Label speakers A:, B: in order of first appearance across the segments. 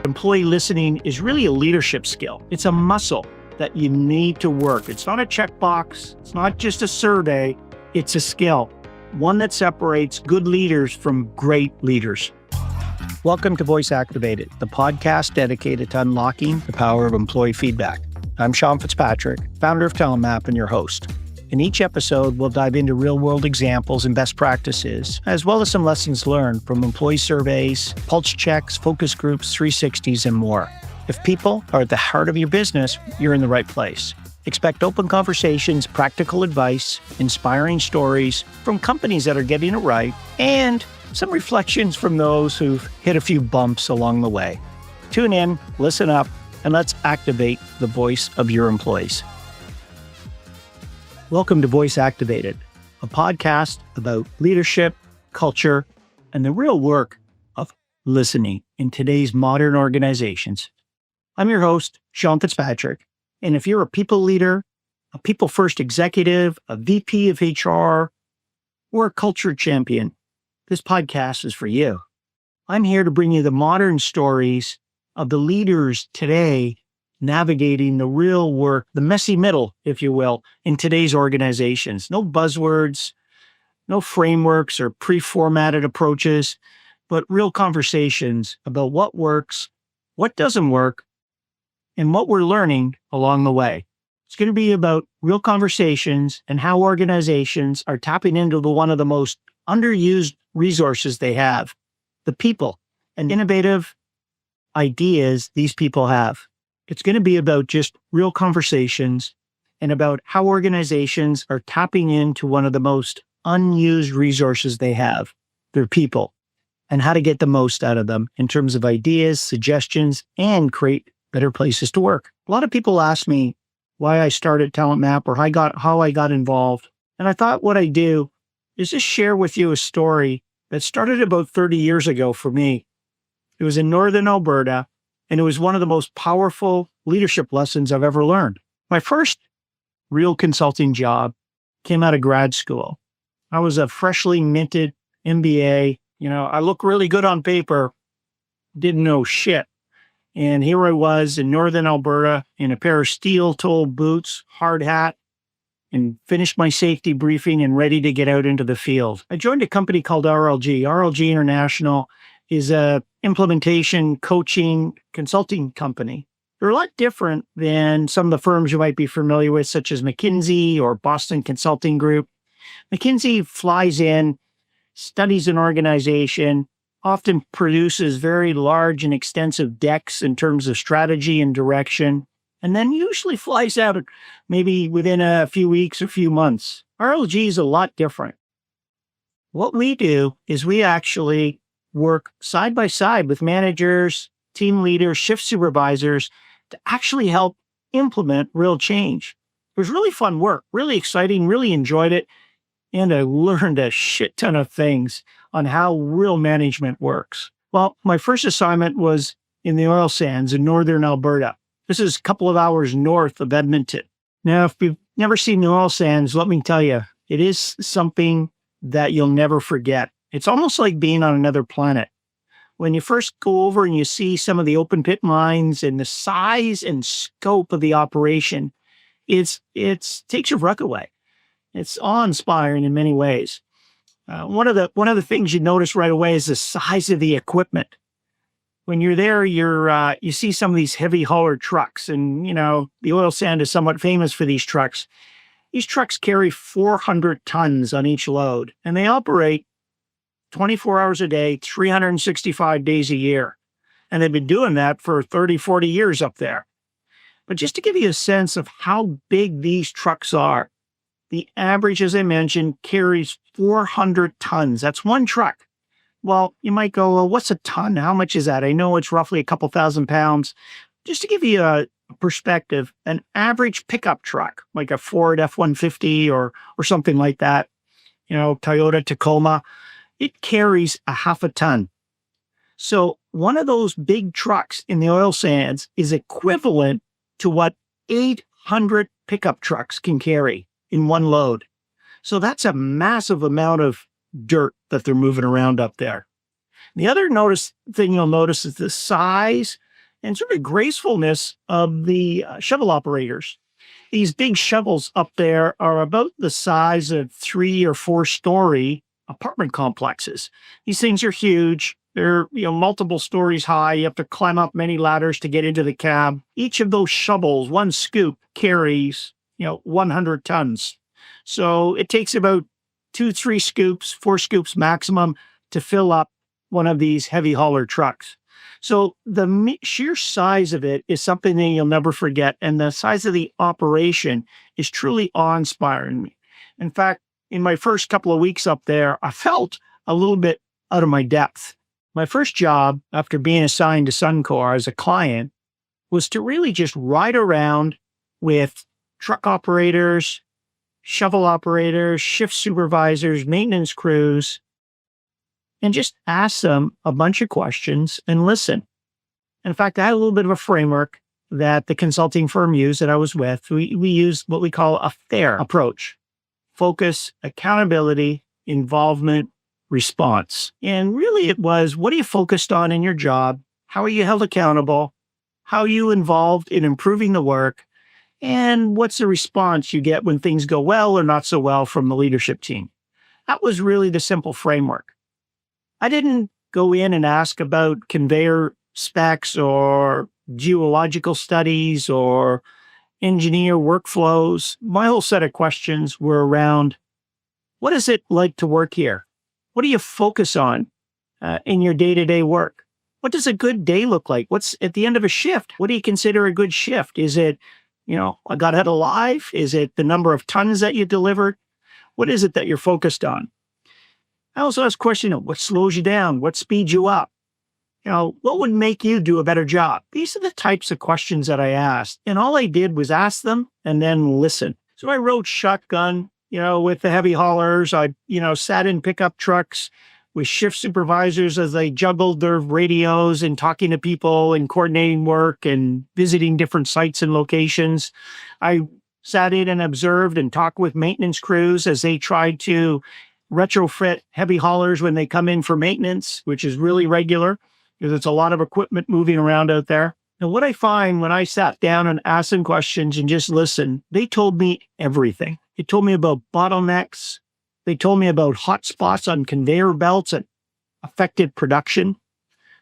A: Employee listening is really a leadership skill. It's a muscle that you need to work. It's not a checkbox. It's not just a survey. It's a skill, one that separates good leaders from great leaders. Welcome to Voice Activated, the podcast dedicated to unlocking the power of employee feedback. I'm Sean Fitzpatrick, founder of TalentMap and your host. In each episode, we'll dive into real-world examples and best practices, as well as some lessons learned from employee surveys, pulse checks, focus groups, 360s, and more. If people are at the heart of your business, you're in the right place. Expect open conversations, practical advice, inspiring stories from companies that are getting it right, and some reflections from those who've hit a few bumps along the way. Tune in, listen up, and let's activate the voice of your employees. Welcome to Voice Activated, a podcast about leadership, culture, and the real work of listening in today's modern organizations. I'm your host, Sean Fitzpatrick, and if you're a people leader, a people-first executive, a VP of HR, or a culture champion, this podcast is for you. I'm here to bring you the modern stories of the leaders today navigating the real work, the messy middle, if you will, in today's organizations. No buzzwords, no frameworks or pre-formatted approaches, but real conversations about what works, what doesn't work, and what we're learning along the way. It's going to be about real conversations and how organizations are tapping into one of the most underused resources they have, the people and innovative ideas these people have. It's going to be about just real conversations and about how organizations are tapping into one of the most unused resources they have, their people, and how to get the most out of them in terms of ideas, suggestions, and create better places to work. A lot of people ask me why I started TalentMap or how I got involved. And I thought what I do is just share with you a story that started about 30 years ago for me. It was in northern Alberta, and it was one of the most powerful leadership lessons I've ever learned. My first real consulting job came out of grad school. I was a freshly minted MBA. I look really good on paper, didn't know shit. And here I was in northern Alberta in a pair of steel-toed boots, hard hat, and finished my safety briefing and ready to get out into the field. I joined a company called RLG. RLG International is a implementation, coaching, consulting company. They're a lot different than some of the firms you might be familiar with, such as McKinsey or Boston Consulting Group. McKinsey flies in, studies an organization, often produces very large and extensive decks in terms of strategy and direction, and then usually flies out maybe within a few weeks or few months. RLG is a lot different. What we do is we actually work side by side with managers, team leaders, shift supervisors to actually help implement real change. It was really fun work, really exciting, really enjoyed it. And I learned a shit ton of things on how real management works. Well, my first assignment was in the oil sands in northern Alberta. This is a couple of hours north of Edmonton. Now, if you've never seen the oil sands, let me tell you, it is something that you'll never forget. It's almost like being on another planet. When you first go over and you see some of the open pit mines and the size and scope of the operation, it takes your breath away. It's awe-inspiring in many ways. One of the things you notice right away is the size of the equipment. When you're there, you see some of these heavy hauler trucks, and the oil sand is somewhat famous for these trucks. These trucks carry 400 tons on each load, and they operate 24 hours a day, 365 days a year. And they've been doing that for 30, 40 years up there. But just to give you a sense of how big these trucks are, the average, as I mentioned, carries 400 tons. That's one truck. Well, you might go, well, what's a ton? How much is that? I know it's roughly a couple thousand pounds. Just to give you a perspective, an average pickup truck, like a Ford F-150 or something like that, Toyota Tacoma, it carries a half a ton. So one of those big trucks in the oil sands is equivalent to what 800 pickup trucks can carry in one load. So that's a massive amount of dirt that they're moving around up there. The other thing you'll notice is the size and sort of gracefulness of the shovel operators. These big shovels up there are about the size of 3 or 4 story apartment complexes. These things are huge. They're, multiple stories high. You have to climb up many ladders to get into the cab. Each of those shovels, one scoop carries, 100 tons. So it takes about 2, 3 scoops, 4 scoops maximum to fill up one of these heavy hauler trucks. So the sheer size of it is something that you'll never forget. And the size of the operation is truly awe-inspiring. In fact, in my first couple of weeks up there, I felt a little bit out of my depth. My first job after being assigned to Suncor as a client was to really just ride around with truck operators, shovel operators, shift supervisors, maintenance crews, and just ask them a bunch of questions and listen. In fact, I had a little bit of a framework that the consulting firm used that I was with. We used what we call a FAIR approach: focus, accountability, involvement, response. And really it was, what are you focused on in your job? How are you held accountable? How are you involved in improving the work? And what's the response you get when things go well or not so well from the leadership team? That was really the simple framework. I didn't go in and ask about conveyor specs or geological studies or engineer workflows. My whole set of questions were around, what is it like to work here? What do you focus on in your day-to-day work? What does a good day look like? What's at the end of a shift? What do you consider a good shift? Is it, I got out alive? Is it the number of tons that you delivered? What is it that you're focused on? I also asked questions, what slows you down? What speeds you up? What would make you do a better job? These are the types of questions that I asked. And all I did was ask them and then listen. So I rode shotgun, with the heavy haulers. I, sat in pickup trucks with shift supervisors as they juggled their radios and talking to people and coordinating work and visiting different sites and locations. I sat in and observed and talked with maintenance crews as they tried to retrofit heavy haulers when they come in for maintenance, which is really regular because it's a lot of equipment moving around out there. And what I find when I sat down and asked them questions and just listened, they told me everything. They told me about bottlenecks. They told me about hot spots on conveyor belts that affected production.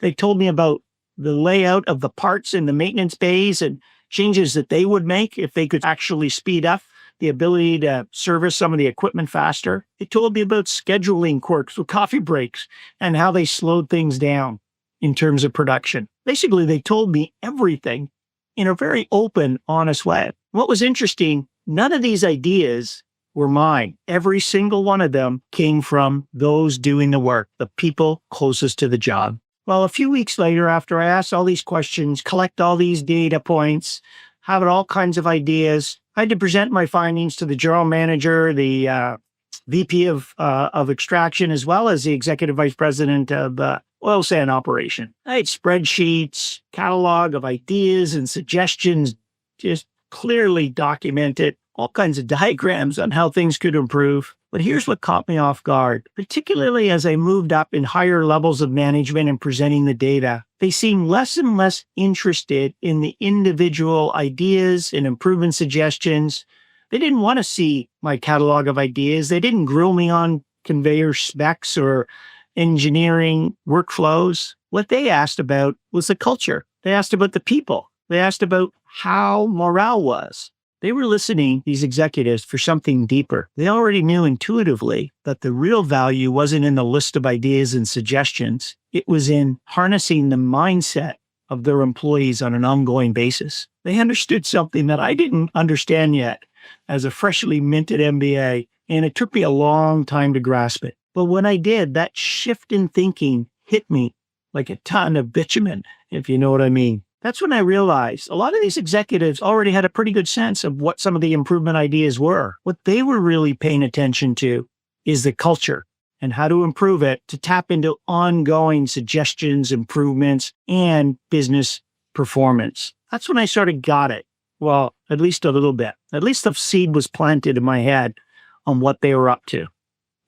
A: They told me about the layout of the parts in the maintenance bays and changes that they would make if they could actually speed up the ability to service some of the equipment faster. They told me about scheduling quirks with coffee breaks and how they slowed things down in terms of production. Basically, they told me everything in a very open, honest way. What was interesting, none of these ideas were mine. Every single one of them came from those doing the work, the people closest to the job. Well, a few weeks later, after I asked all these questions, collect all these data points, have all kinds of ideas, I had to present my findings to the general manager, the VP of extraction, as well as the executive vice president of oil sand operation. I had spreadsheets, catalog of ideas and suggestions, just clearly documented, all kinds of diagrams on how things could improve. But here's what caught me off guard, particularly as I moved up in higher levels of management and presenting the data. They seemed less and less interested in the individual ideas and improvement suggestions. They didn't want to see my catalog of ideas. They didn't grill me on conveyor specs or engineering workflows. What they asked about was the culture. They asked about the people. They asked about how morale was. They were listening, these executives, for something deeper. They already knew intuitively that the real value wasn't in the list of ideas and suggestions. It was in harnessing the mindset of their employees on an ongoing basis. They understood something that I didn't understand yet as a freshly minted MBA, and it took me a long time to grasp it. But when I did, that shift in thinking hit me like a ton of bitumen, if you know what I mean. That's when I realized a lot of these executives already had a pretty good sense of what some of the improvement ideas were. What they were really paying attention to is the culture and how to improve it to tap into ongoing suggestions, improvements, and business performance. That's when I sort of got it. Well, at least a little bit. At least the seed was planted in my head on what they were up to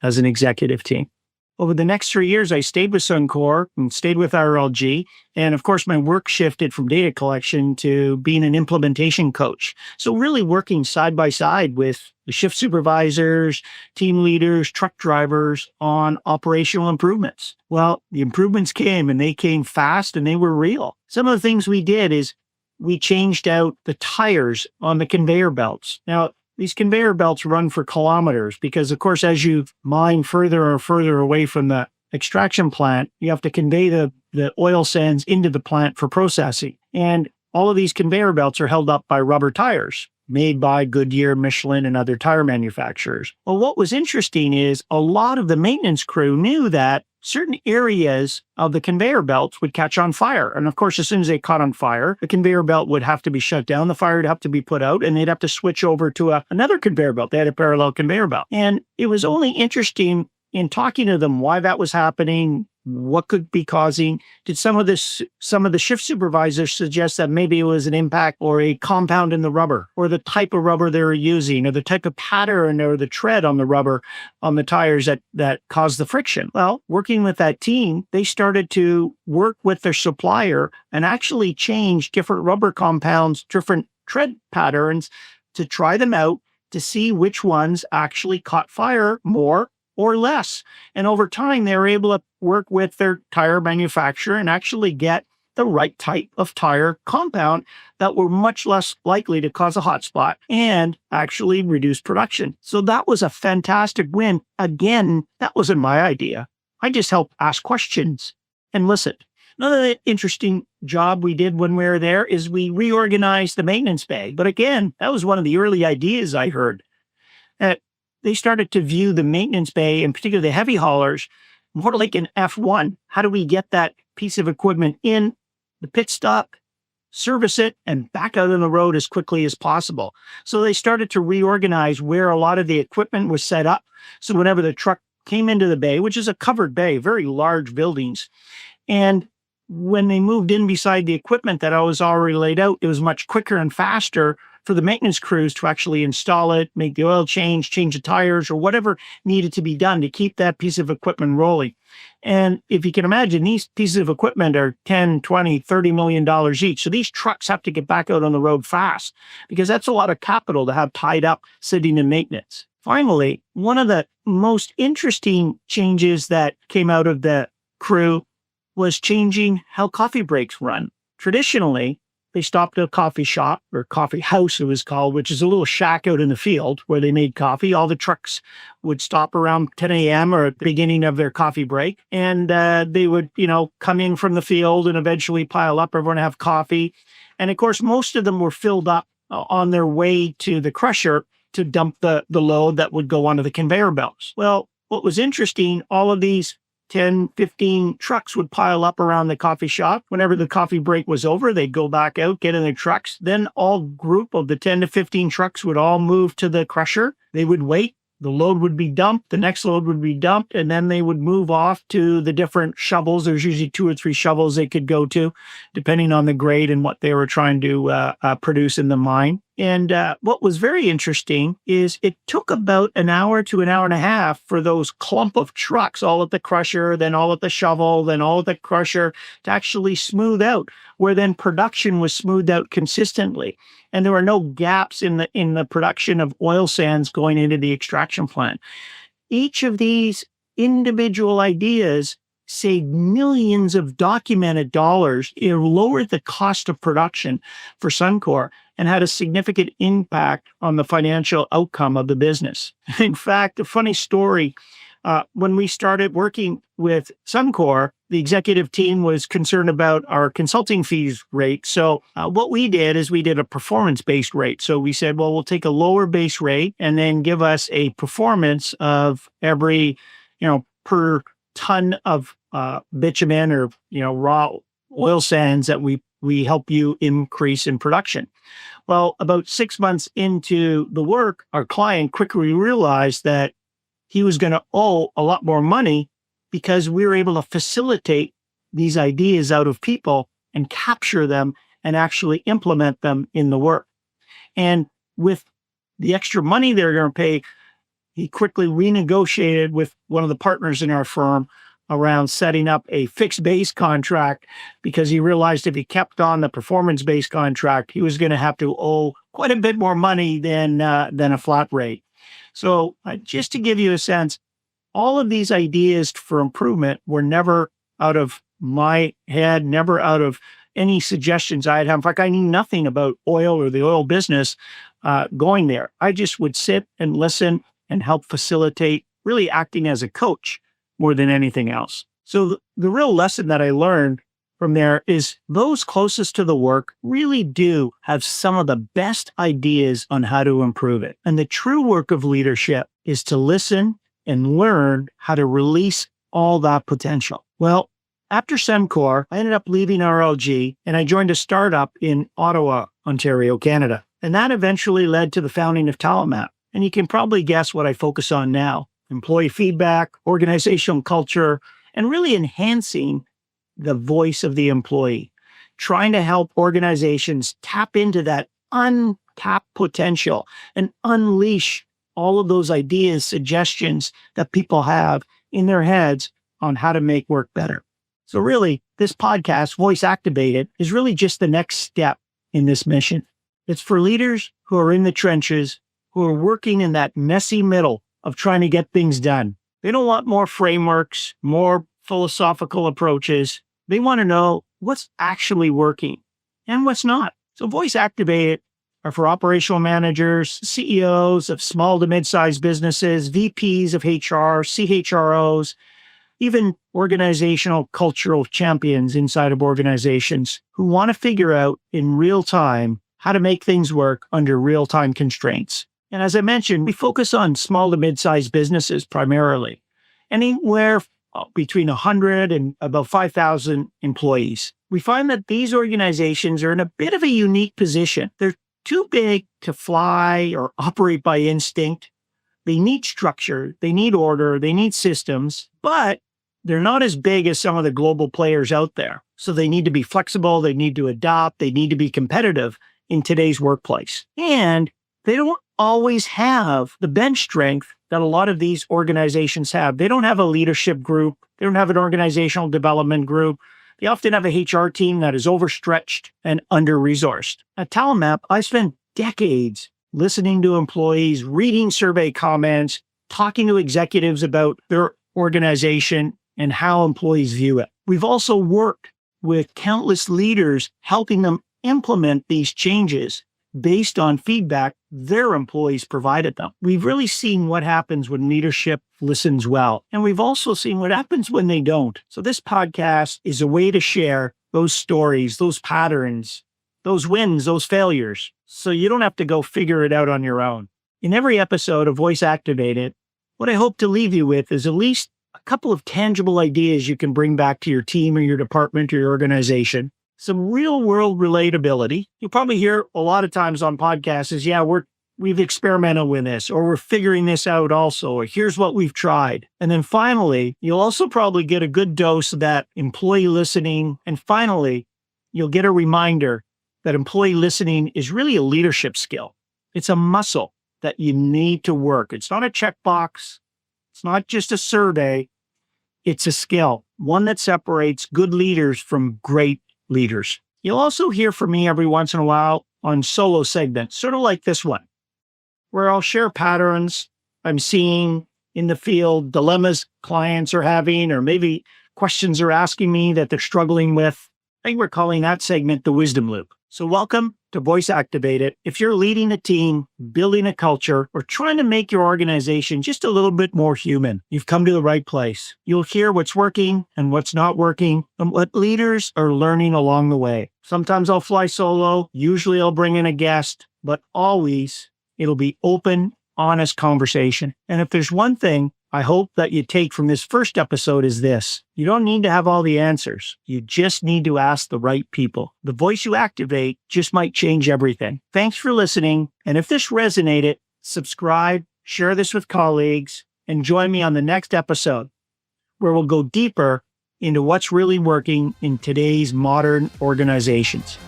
A: as an executive team. Over the next 3 years, I stayed with Suncor and stayed with RLG. And of course, my work shifted from data collection to being an implementation coach. So really working side by side with the shift supervisors, team leaders, truck drivers on operational improvements. Well, the improvements came and they came fast and they were real. Some of the things we did is we changed out the tires on the conveyor belts. Now, these conveyor belts run for kilometers because, of course, as you mine further and further away from the extraction plant, you have to convey the oil sands into the plant for processing. And all of these conveyor belts are held up by rubber tires made by Goodyear, Michelin, and other tire manufacturers. Well, what was interesting is a lot of the maintenance crew knew that certain areas of the conveyor belts would catch on fire. And of course, as soon as they caught on fire, the conveyor belt would have to be shut down, the fire would have to be put out, and they'd have to switch over to another conveyor belt. They had a parallel conveyor belt. And it was only interesting in talking to them why that was happening, what could be causing. Did some of the shift supervisors suggest that maybe it was an impact or a compound in the rubber, or the type of rubber they were using, or the type of pattern or the tread on the rubber on the tires that caused the friction? Well, working with that team, they started to work with their supplier and actually change different rubber compounds, different tread patterns to try them out to see which ones actually caught fire more or less. And over time, they were able to work with their tire manufacturer and actually get the right type of tire compound that were much less likely to cause a hotspot and actually reduce production. So that was a fantastic win. Again, that wasn't my idea. I just helped ask questions and listen. Another interesting job we did when we were there is we reorganized the maintenance bay. But again, that was one of the early ideas I heard. They started to view the maintenance bay, in particular the heavy haulers, more like an F1. How do we get that piece of equipment in the pit stop, service it, and back out on the road as quickly as possible? So they started to reorganize where a lot of the equipment was set up. So whenever the truck came into the bay, which is a covered bay, very large buildings, and when they moved in beside the equipment that was already laid out, it was much quicker and faster for the maintenance crews to actually install it, make the oil change the tires, or whatever needed to be done to keep that piece of equipment rolling. And if you can imagine, these pieces of equipment are $10, $20, $30 million each. So these trucks have to get back out on the road fast because that's a lot of capital to have tied up sitting in maintenance. Finally, one of the most interesting changes that came out of the crew was changing how coffee breaks run. Traditionally, they stopped at a coffee shop, or coffee house it was called, which is a little shack out in the field where they made coffee. All the trucks would stop around 10 a.m. or at the beginning of their coffee break. And they would, come in from the field and eventually pile up. Everyone have coffee. And of course, most of them were filled up on their way to the crusher to dump the load that would go onto the conveyor belts. Well, what was interesting, all of these 10, 15 trucks would pile up around the coffee shop. Whenever the coffee break was over, they'd go back out, get in their trucks. Then all group of the 10 to 15 trucks would all move to the crusher. They would wait. The load would be dumped. The next load would be dumped. And then they would move off to the different shovels. There's usually 2 or 3 shovels they could go to, depending on the grade and what they were trying to produce in the mine. And what was very interesting is it took about an hour to an hour and a half for those clump of trucks, all at the crusher, then all at the shovel, then all at the crusher, to actually smooth out, where then production was smoothed out consistently. And there were no gaps in the production of oil sands going into the extraction plant. Each of these individual ideas saved millions of documented dollars. It lowered the cost of production for Suncor and had a significant impact on the financial outcome of the business. In fact, a funny story, when we started working with Suncor, the executive team was concerned about our consulting fees rate. So what we did is we did a performance-based rate. So we said, well, we'll take a lower base rate and then give us a performance of every, per ton of bitumen or, raw oil sands that we help you increase in production. Well, about 6 months into the work, our client quickly realized that he was going to owe a lot more money because we were able to facilitate these ideas out of people and capture them and actually implement them in the work. And with the extra money they're going to pay, he quickly renegotiated with one of the partners in our firm around setting up a fixed base contract because he realized if he kept on the performance-based contract, he was going to have to owe quite a bit more money than a flat rate. So just to give you a sense, all of these ideas for improvement were never out of my head, never out of any suggestions I had. In fact, I knew nothing about oil or the oil business going there. I just would sit and listen and help facilitate, really acting as a coach more than anything else. So the real lesson that I learned from there is those closest to the work really do have some of the best ideas on how to improve it. And the true work of leadership is to listen and learn how to release all that potential. Well, after Semcor, I ended up leaving RLG and I joined a startup in Ottawa, Ontario, Canada. And that eventually led to the founding of TalentMap. And you can probably guess what I focus on now: employee feedback, organizational culture, and really enhancing the voice of the employee, trying to help organizations tap into that untapped potential and unleash all of those ideas, suggestions that people have in their heads on how to make work better. So really, this podcast, Voice Activated, is really just the next step in this mission. It's for leaders who are in the trenches, who are working in that messy middle of trying to get things done. They don't want more frameworks, more philosophical approaches. They want to know what's actually working and what's not. So Voice Activated are for operational managers, CEOs of small to mid-sized businesses, VPs of HR, CHROs, even organizational cultural champions inside of organizations who want to figure out in real time how to make things work under real-time constraints. And as I mentioned, we focus on small to mid-sized businesses primarily, anywhere between 100 and about 5,000 employees. We find that these organizations are in a bit of a unique position. They're too big to fly or operate by instinct. They need structure, they need order, they need systems, but they're not as big as some of the global players out there. So they need to be flexible, they need to adapt, they need to be competitive in today's workplace. And they don't always have the bench strength that a lot of these organizations have. They don't have a leadership group. They don't have an organizational development group. They often have a HR team that is overstretched and under-resourced. At TalentMap, I spent decades listening to employees, reading survey comments, talking to executives about their organization and how employees view it. We've also worked with countless leaders, helping them implement these changes based on feedback their employees provided them. We've really seen what happens when leadership listens well, and we've also seen what happens when they don't. So this podcast is a way to share those stories, those patterns, those wins, those failures, so you don't have to go figure it out on your own. In every episode of Voice Activated, what I hope to leave you with is at least a couple of tangible ideas you can bring back to your team or your department or your organization. Some real world relatability. You'll probably hear a lot of times on podcasts is, yeah, we've experimented with this, or we're figuring this out also, or here's what we've tried. And then finally, you'll also probably get a good dose of that employee listening. And finally, you'll get a reminder that employee listening is really a leadership skill. It's a muscle that you need to work. It's not a checkbox. It's not just a survey. It's a skill, one that separates good leaders from great leaders. You'll also hear from me every once in a while on solo segments, sort of like this one, where I'll share patterns I'm seeing in the field, dilemmas clients are having, or maybe questions they're asking me that they're struggling with. I think we're calling that segment the wisdom loop. So welcome to Voice Activated. If you're leading a team, building a culture, or trying to make your organization just a little bit more human, you've come to the right place. You'll hear what's working and what's not working, and what leaders are learning along the way. Sometimes I'll fly solo. Usually I'll bring in a guest, but always it'll be open, honest conversation. And if there's one thing I hope that you take from this first episode is this: you don't need to have all the answers. You just need to ask the right people. The voice you activate just might change everything. Thanks for listening. And if this resonated, subscribe, share this with colleagues, and join me on the next episode, where we'll go deeper into what's really working in today's modern organizations.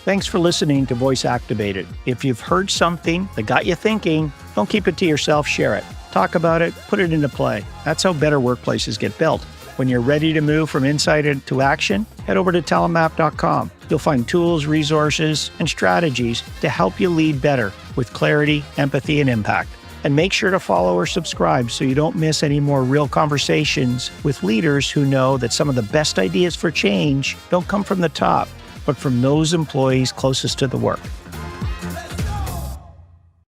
A: Thanks for listening to Voice Activated. If you've heard something that got you thinking, Don't keep it to yourself, share it. Talk about it, put it into play. That's how better workplaces get built. When you're ready to move from insight into action, head over to TalentMap.com. You'll find tools, resources, and strategies to help you lead better with clarity, empathy, and impact. And make sure to follow or subscribe so you don't miss any more real conversations with leaders who know that some of the best ideas for change don't come from the top, but from those employees closest to the work.